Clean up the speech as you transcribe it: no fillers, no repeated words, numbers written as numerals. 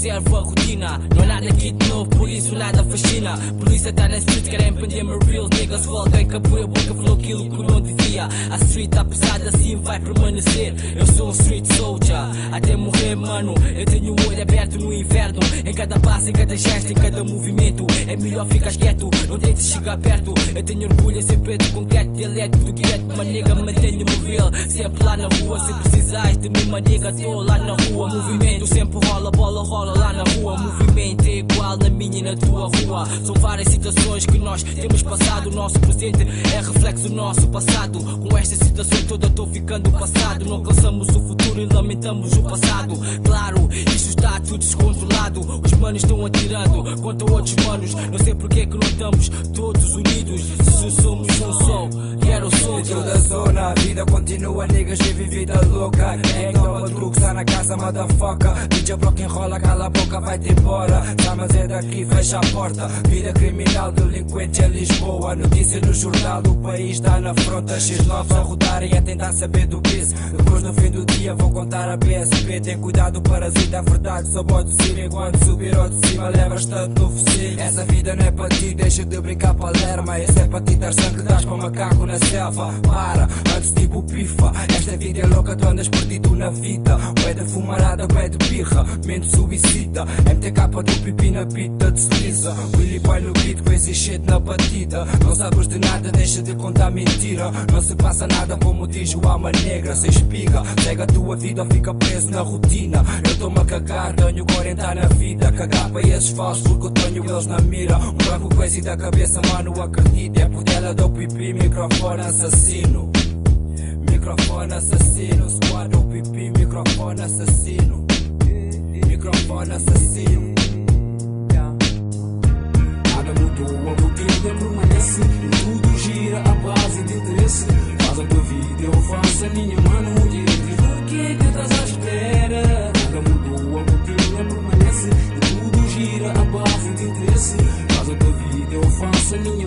observo a rotina. Não há nada aqui de novo, por isso nada fascina. Polícia tá na street, querem prender-me real niggas. Se alguém que abriu a boca falou aquilo que não dizia. A street tá pesada, assim vai permanecer. Eu sou um street soldier, até morrer mano. Eu tenho o olho aberto no inverno. Em cada passo, em cada gesto, em cada movimento. É melhor ficar quieto, não tentes chegar perto. Eu tenho orgulho em ser preto, concreto, dialeto do gueto. Uma nega, mantenho-me real, sempre lá na rua. Se precisais de mim, uma nega, tô lá na rua. Movimento sempre rola, bola rola lá na rua. Movimento é igual na minha e na tua rua. São várias situações que nós temos passado. O nosso presente é reflexo do nosso passado. Com esta situação toda tô ficando passado. Não alcançamos o futuro e lamentamos o passado. Claro, isto está tudo descontrolado. Os manos estão atirando contra outros manos. Não sei porque que não estamos todos unidos. Se somos um só, quero sou. Dentro da zona, a vida continua, niggas vivem vida louca. Quem toma truque, está na casa, motherfucker. DJ bloco enrola, cala a boca, vai-te embora. Tá, mas é daqui, fecha a porta. Vida criminal, delinquente em Lisboa. Notícia no jornal, o país está na fronta. X9 a rodarem a tentar saber do piso. Depois no fim do dia vou contar a PSP. Tem cuidado, parasita, a verdade só pode subir. Enquanto subir ao de cima, levas tanto no focinho. Essa vida não é para ti, deixa de brincar palerma. Esse é para ti dar sangue, dás para macaco na selva. Para, antes tipo pifa. Esta vida é louca, tu andas perdido na vida. Ou é de fumarada, ou é de birra. Mente subicida, MTK do pipi na pita desliza. Willy Boy no beat, com esse shit na batida. Não sabes de nada, deixa de contar mentira. Não se passa nada como diz o alma negra. Se espiga, segue a tua vida, fica preso na rotina. Eu estou-me a cagar, tenho 40 na vida. Cagar para esses falsos, porque eu tenho eles na mira. Um branco com esse da cabeça, mano, acredita. É por dela do pipi, microfone assassino. Microfone assassino, squad do pipi, microfone assassino. Microfone assassino. Nada mudou, a rotina permanece. Tudo gira à base de interesse. Faz a tua vida, eu faço a minha, mano. O que estás à espera? Nada mudou, a rotina permanece. Tudo gira à base de interesse. Faz a tua vida, eu faço a minha,